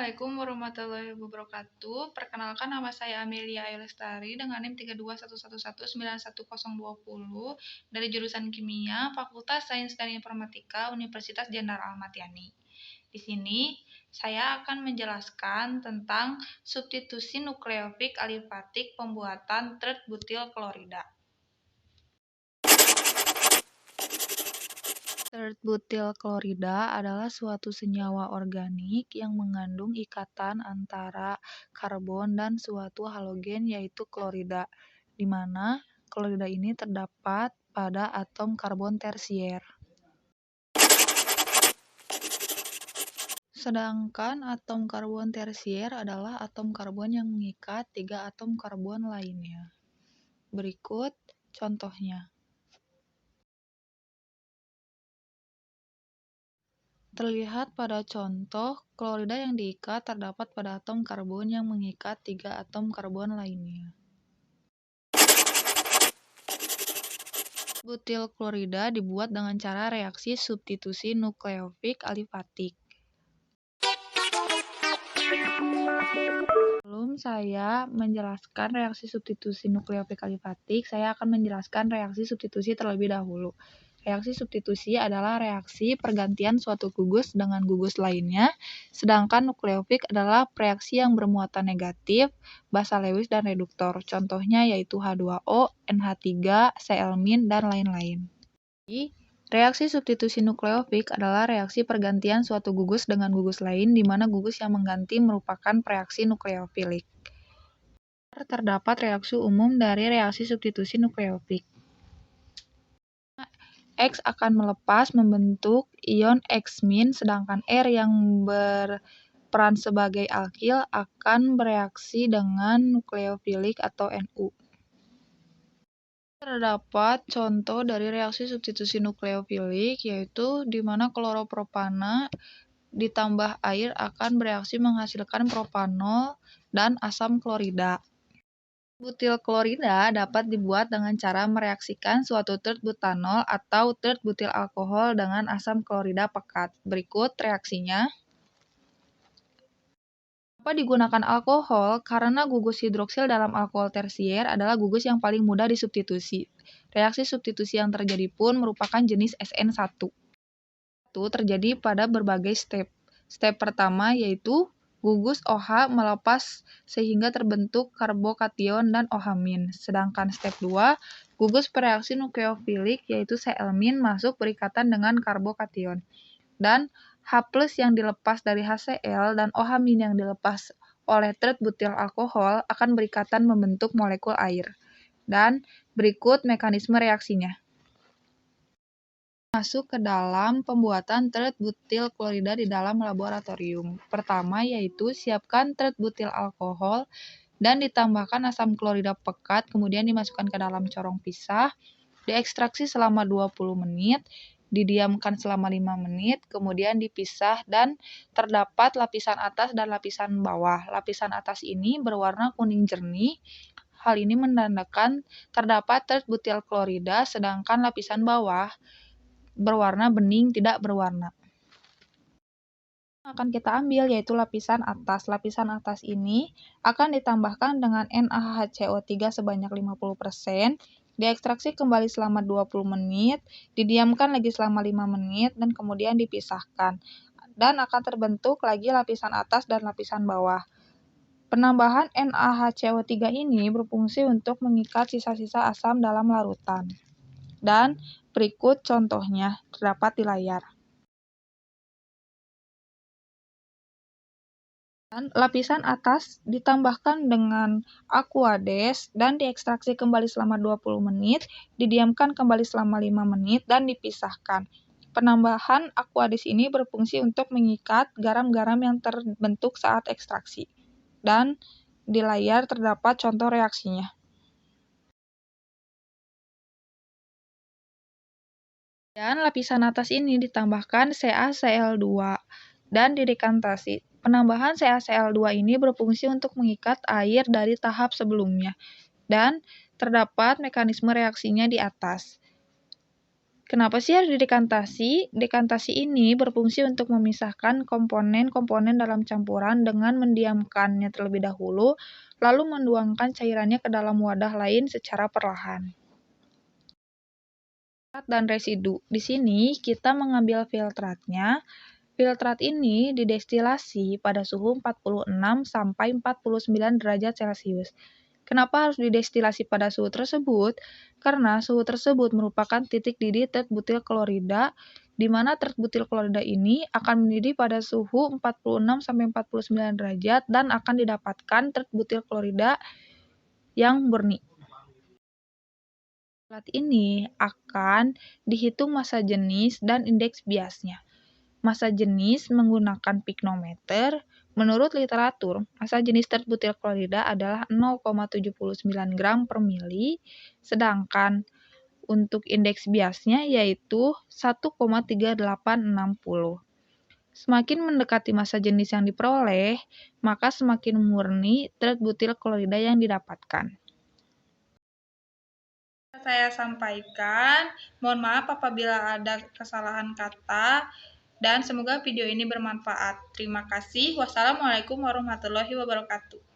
Assalamualaikum warahmatullahi wabarakatuh. Perkenalkan nama saya Amelia Ayu Lestari dengan NIM 3211191020 dari jurusan Kimia, Fakultas Sains dan Informatika, Universitas Jenderal Ahmad Yani. Di sini saya akan menjelaskan tentang substitusi nukleofik alifatik pembuatan tert butil klorida. Tert butil klorida adalah suatu senyawa organik yang mengandung ikatan antara karbon dan suatu halogen yaitu klorida, di mana klorida ini terdapat pada atom karbon tersier. Sedangkan atom karbon tersier adalah atom karbon yang mengikat 3 atom karbon lainnya. Berikut contohnya. Terlihat pada contoh, klorida yang diikat terdapat pada atom karbon yang mengikat 3 atom karbon lainnya. Butil klorida dibuat dengan cara reaksi substitusi nukleofik alifatik. Sebelum saya menjelaskan reaksi substitusi nukleofik alifatik, saya akan menjelaskan reaksi substitusi terlebih dahulu. Reaksi substitusi adalah reaksi pergantian suatu gugus dengan gugus lainnya, sedangkan nukleofik adalah reaksi yang bermuatan negatif, basa Lewis dan reduktor. Contohnya yaitu H2O, NH3, Cl-, dan lain-lain. Reaksi substitusi nukleofik adalah reaksi pergantian suatu gugus dengan gugus lain di mana gugus yang mengganti merupakan reaksi nukleofilik. Terdapat reaksi umum dari reaksi substitusi nukleofik. X akan melepas membentuk ion X-, sedangkan R yang berperan sebagai alkil akan bereaksi dengan nukleofilik atau Nu. Terdapat contoh dari reaksi substitusi nukleofilik, yaitu di mana kloropropana ditambah air akan bereaksi menghasilkan propanol dan asam klorida. Butil klorida dapat dibuat dengan cara mereaksikan suatu tert butanol atau tert butil alkohol dengan asam klorida pekat. Berikut reaksinya. Kenapa digunakan alkohol? Karena gugus hidroksil dalam alkohol tersier adalah gugus yang paling mudah disubstitusi. Reaksi substitusi yang terjadi pun merupakan jenis SN1. Itu terjadi pada berbagai step. Step pertama yaitu gugus OH melepas sehingga terbentuk karbokation dan OH-. Sedangkan step 2, gugus bereaksi nukleofilik yaitu Cl- masuk berikatan dengan karbokation. Dan H+ yang dilepas dari HCl dan OH- yang dilepas oleh tert butil alkohol akan berikatan membentuk molekul air. Dan berikut mekanisme reaksinya. Masuk ke dalam pembuatan tert butil klorida di dalam laboratorium. Pertama yaitu siapkan tert butil alkohol dan ditambahkan asam klorida pekat, kemudian dimasukkan ke dalam corong pisah, diekstraksi selama 20 menit, didiamkan selama 5 menit, kemudian dipisah dan terdapat lapisan atas dan lapisan bawah. Lapisan atas ini berwarna kuning jernih. Hal ini menandakan terdapat tert butil klorida, sedangkan lapisan bawah berwarna bening tidak berwarna. Akan kita ambil yaitu lapisan atas. Lapisan atas ini akan ditambahkan dengan NaHCO3 sebanyak 50%, diekstraksi kembali selama 20 menit, didiamkan lagi selama 5 menit, dan kemudian dipisahkan. Dan akan terbentuk lagi lapisan atas dan lapisan bawah. Penambahan NaHCO3 ini berfungsi untuk mengikat sisa-sisa asam dalam larutan. Dan berikut contohnya terdapat di layar. Lapisan atas ditambahkan dengan aquades dan diekstraksi kembali selama 20 menit, didiamkan kembali selama 5 menit, dan dipisahkan. Penambahan aquades ini berfungsi untuk mengikat garam-garam yang terbentuk saat ekstraksi. Dan di layar terdapat contoh reaksinya. Dan lapisan atas ini ditambahkan CaCl2 dan didekantasi. Penambahan CaCl2 ini berfungsi untuk mengikat air dari tahap sebelumnya. Dan terdapat mekanisme reaksinya di atas. Kenapa sih harus didekantasi? Dekantasi ini berfungsi untuk memisahkan komponen-komponen dalam campuran dengan mendiamkannya terlebih dahulu, lalu menuangkan cairannya ke dalam wadah lain secara perlahan. Filtrat dan residu. Di sini kita mengambil filtratnya. Filtrat ini didestilasi pada suhu 46 sampai 49 derajat Celcius. Kenapa harus didestilasi pada suhu tersebut? Karena suhu tersebut merupakan titik didih tert butil klorida, di mana tert butil klorida ini akan mendidih pada suhu 46 sampai 49 derajat dan akan didapatkan tert butil klorida yang murni. Alat ini akan dihitung massa jenis dan indeks biasnya. Massa jenis menggunakan piknometer. Menurut literatur, massa jenis tert butil klorida adalah 0,79 gram per mili, sedangkan untuk indeks biasnya yaitu 1,3860. Semakin mendekati massa jenis yang diperoleh, maka semakin murni tert butil klorida yang didapatkan. Saya sampaikan, mohon maaf apabila ada kesalahan kata, dan semoga video ini bermanfaat. Terima kasih. Wassalamualaikum warahmatullahi wabarakatuh.